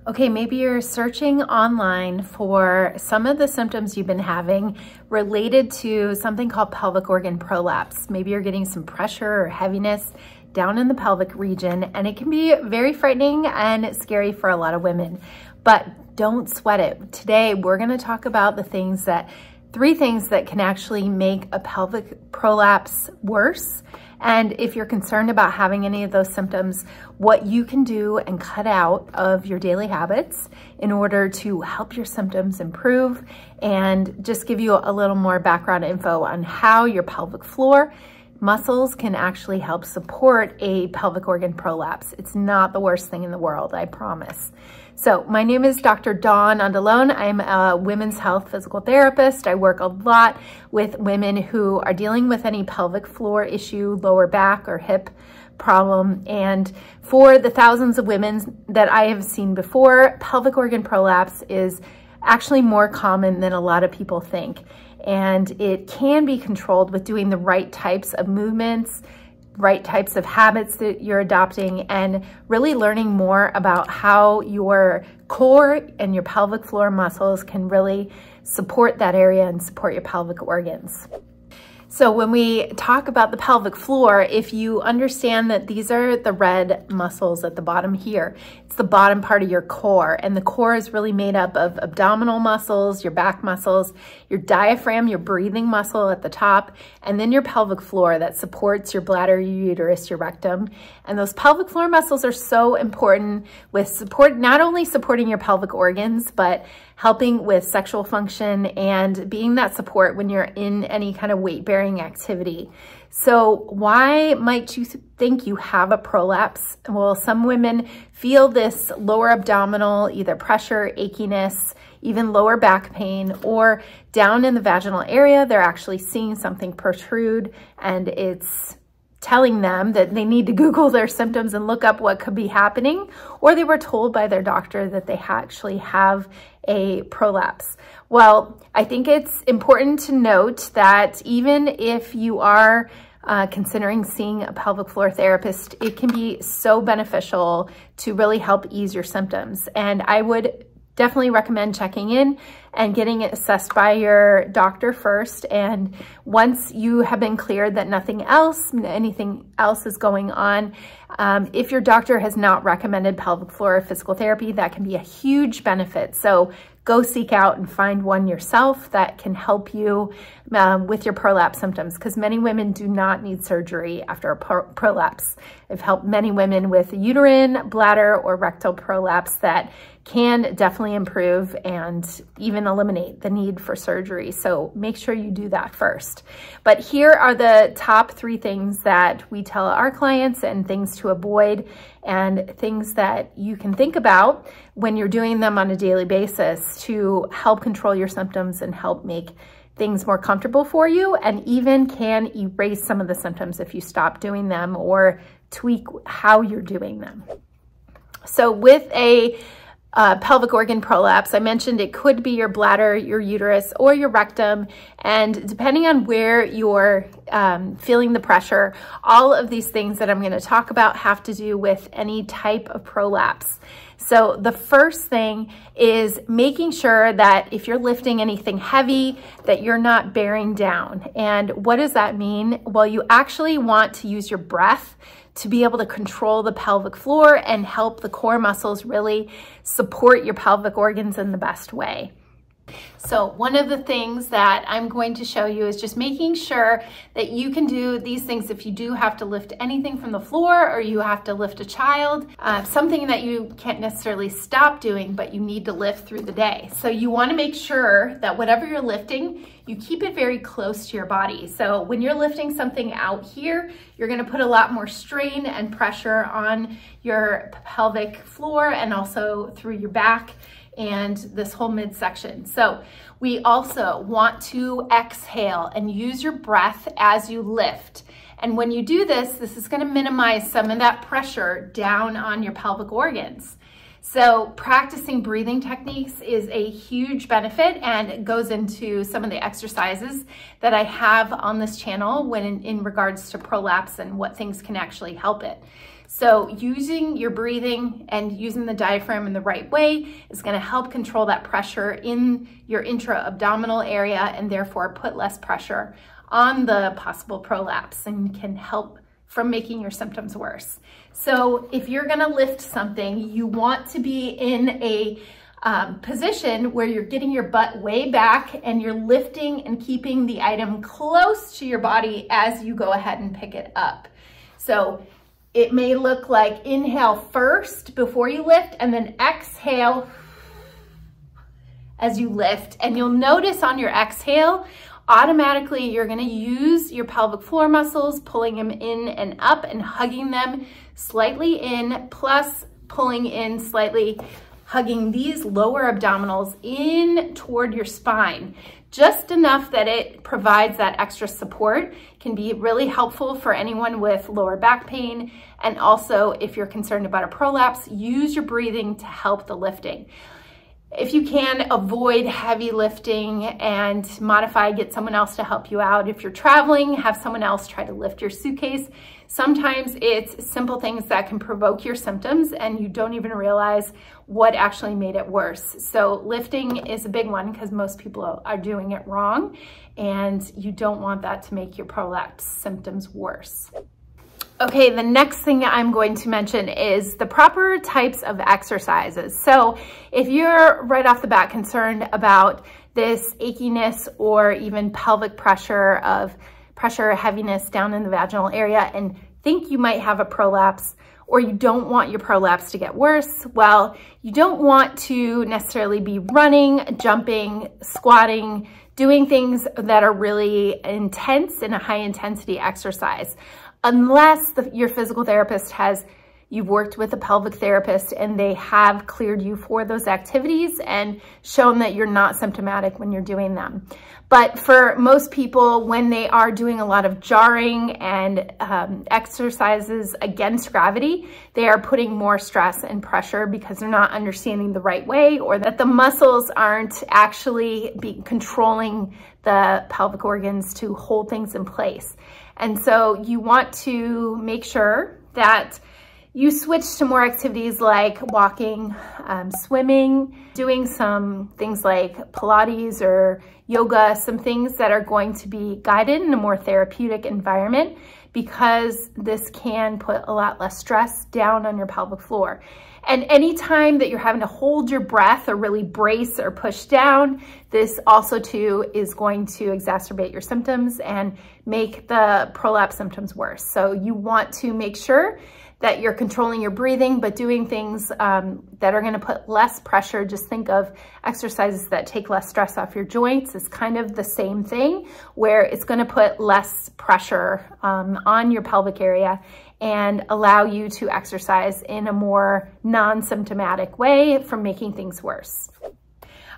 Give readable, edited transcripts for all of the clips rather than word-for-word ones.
Okay, maybe you're searching online for some of the symptoms you've been having related to something called pelvic organ prolapse. Maybe you're getting some pressure or heaviness down in the pelvic region, and it can be very frightening and scary for a lot of women, but don't sweat it. Today, we're gonna talk about three things that can actually make a pelvic prolapse worse. And if you're concerned about having any of those symptoms, what you can do and cut out of your daily habits in order to help your symptoms improve, and just give you a little more background info on how your pelvic floor muscles can actually help support a pelvic organ prolapse. It's not the worst thing in the world, I promise. So my name is Dr. Dawn Andalone. I'm a women's health physical therapist. I work a lot with women who are dealing with any pelvic floor issue, lower back or hip problem. And for the thousands of women that I have seen before, pelvic organ prolapse is actually more common than a lot of people think. And it can be controlled with doing the right types of movements, right types of habits that you're adopting, and really learning more about how your core and your pelvic floor muscles can really support that area and support your pelvic organs. So when we talk about the pelvic floor, if you understand that these are the red muscles at the bottom here, it's the bottom part of your core, and the core is really made up of abdominal muscles, your back muscles, your diaphragm, your breathing muscle at the top, and then your pelvic floor that supports your bladder, your uterus, your rectum. And those pelvic floor muscles are so important with not only supporting your pelvic organs, but helping with sexual function and being that support when you're in any kind of weight-bearing activity. So why might you think you have a prolapse? Well, some women feel this lower abdominal, either pressure, achiness, even lower back pain, or down in the vaginal area, they're actually seeing something protrude, and it's telling them that they need to Google their symptoms and look up what could be happening, or they were told by their doctor that they actually have a prolapse. Well, I think it's important to note that even if you are considering seeing a pelvic floor therapist, it can be so beneficial to really help ease your symptoms. And I would definitely recommend checking in and getting it assessed by your doctor first. And once you have been cleared that anything else is going on, if your doctor has not recommended pelvic floor physical therapy, that can be a huge benefit. So go seek out and find one yourself that can help you with your prolapse symptoms, because many women do not need surgery after a prolapse. I've helped many women with uterine, bladder, or rectal prolapse that can definitely improve and even eliminate the need for surgery. So make sure you do that first. But here are the top 3 things that we tell our clients, and things to avoid, and things that you can think about when you're doing them on a daily basis to help control your symptoms and help make things more comfortable for you, and even can erase some of the symptoms if you stop doing them or tweak how you're doing them. So with a pelvic organ prolapse, I mentioned it could be your bladder, your uterus, or your rectum. And depending on where you're feeling the pressure, all of these things that I'm going to talk about have to do with any type of prolapse. So the first thing is making sure that if you're lifting anything heavy, that you're not bearing down. And what does that mean? Well, you actually want to use your breath to be able to control the pelvic floor and help the core muscles really support your pelvic organs in the best way. So one of the things that I'm going to show you is just making sure that you can do these things if you do have to lift anything from the floor, or you have to lift a child, something that you can't necessarily stop doing, but you need to lift through the day. So you want to make sure that whatever you're lifting, you keep it very close to your body. So when you're lifting something out here, you're going to put a lot more strain and pressure on your pelvic floor and also through your back and this whole midsection. So we also want to exhale and use your breath as you lift. And when you do this, this is going to minimize some of that pressure down on your pelvic organs. So practicing breathing techniques is a huge benefit, and it goes into some of the exercises that I have on this channel when in regards to prolapse and what things can actually help it. So using your breathing and using the diaphragm in the right way is going to help control that pressure in your intra-abdominal area and therefore put less pressure on the possible prolapse and can help from making your symptoms worse. So if you're going to lift something, you want to be in a position where you're getting your butt way back and you're lifting and keeping the item close to your body as you go ahead and pick it up. So it may look like inhale first before you lift and then exhale as you lift. And you'll notice on your exhale, automatically you're gonna use your pelvic floor muscles, pulling them in and up and hugging them slightly in, plus pulling in slightly, hugging these lower abdominals in toward your spine. Just enough that it provides that extra support, can be really helpful for anyone with lower back pain. And also if you're concerned about a prolapse, use your breathing to help the lifting. If you can, avoid heavy lifting and modify, get someone else to help you out. If you're traveling, have someone else try to lift your suitcase. Sometimes it's simple things that can provoke your symptoms and you don't even realize what actually made it worse. So lifting is a big one because most people are doing it wrong and you don't want that to make your prolapse symptoms worse. Okay, the next thing I'm going to mention is the proper types of exercises. So if you're right off the bat concerned about this achiness or even pelvic pressure, heaviness down in the vaginal area and think you might have a prolapse, or you don't want your prolapse to get worse, well, you don't want to necessarily be running, jumping, squatting, doing things that are really intense in a high intensity exercise. Unless your physical therapist you've worked with a pelvic therapist and they have cleared you for those activities and shown that you're not symptomatic when you're doing them. But for most people, when they are doing a lot of jarring and exercises against gravity, they are putting more stress and pressure because they're not understanding the right way, or that the muscles aren't actually controlling the pelvic organs to hold things in place. And so you want to make sure that you switch to more activities like walking, swimming, doing some things like Pilates or yoga, some things that are going to be guided in a more therapeutic environment, because this can put a lot less stress down on your pelvic floor. And anytime that you're having to hold your breath or really brace or push down, this also too is going to exacerbate your symptoms and make the prolapse symptoms worse. So you want to make sure that you're controlling your breathing, but doing things that are gonna put less pressure. Just think of exercises that take less stress off your joints. It's kind of the same thing, where it's gonna put less pressure on your pelvic area and allow you to exercise in a more non-symptomatic way from making things worse.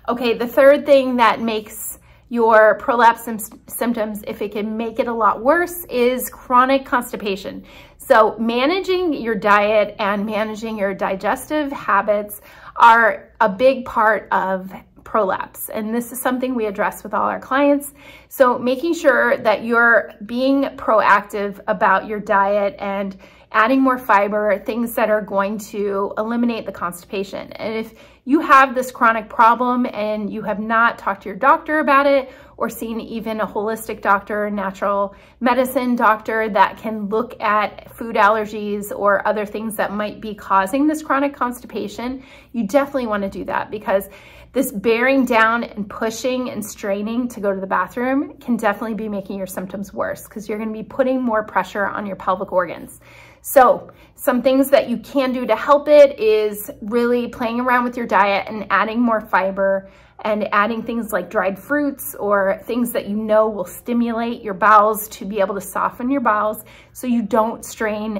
Okay, the third thing that makes your prolapse symptoms, if it can make it a lot worse, is chronic constipation. So managing your diet and managing your digestive habits are a big part of prolapse. And this is something we address with all our clients. So making sure that you're being proactive about your diet and adding more fiber, things that are going to eliminate the constipation. And if you have this chronic problem and you have not talked to your doctor about it, or seen even a holistic doctor, natural medicine doctor that can look at food allergies or other things that might be causing this chronic constipation, you definitely want to do that, because this bearing down and pushing and straining to go to the bathroom can definitely be making your symptoms worse, because you're going to be putting more pressure on your pelvic organs. So some things that you can do to help it is really playing around with your diet and adding more fiber, and adding things like dried fruits or things that you know will stimulate your bowels to be able to soften your bowels so you don't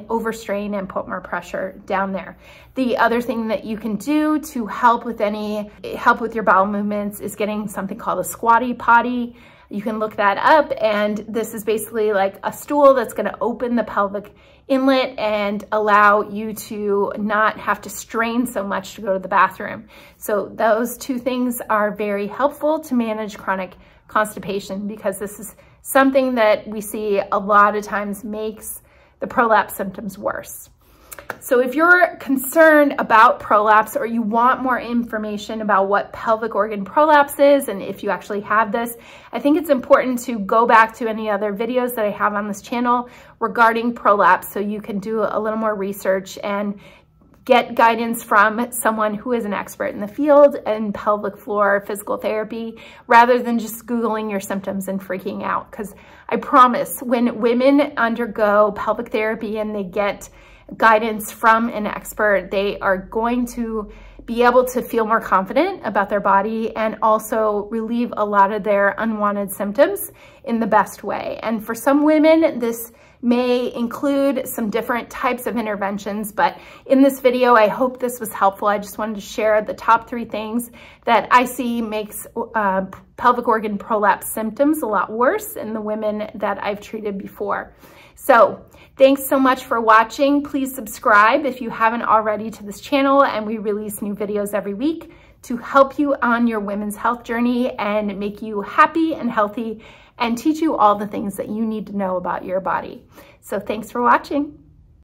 overstrain and put more pressure down there. The other thing that you can do to help with your bowel movements is getting something called a squatty potty. You can look that up, and this is basically like a stool that's going to open the pelvic inlet and allow you to not have to strain so much to go to the bathroom. So those two things are very helpful to manage chronic constipation, because this is something that we see a lot of times makes the prolapse symptoms worse. So if you're concerned about prolapse or you want more information about what pelvic organ prolapse is and if you actually have this, I think it's important to go back to any other videos that I have on this channel regarding prolapse so you can do a little more research and get guidance from someone who is an expert in the field and pelvic floor physical therapy rather than just Googling your symptoms and freaking out. Because I promise when women undergo pelvic therapy and they get guidance from an expert, they are going to be able to feel more confident about their body and also relieve a lot of their unwanted symptoms in the best way. And for some women, this may include some different types of interventions, but in this video, I hope this was helpful. I just wanted to share the top 3 things that I see makes pelvic organ prolapse symptoms a lot worse in the women that I've treated before. So thanks so much for watching. Please subscribe if you haven't already to this channel, and we release new videos every week to help you on your women's health journey and make you happy and healthy and teach you all the things that you need to know about your body. So thanks for watching.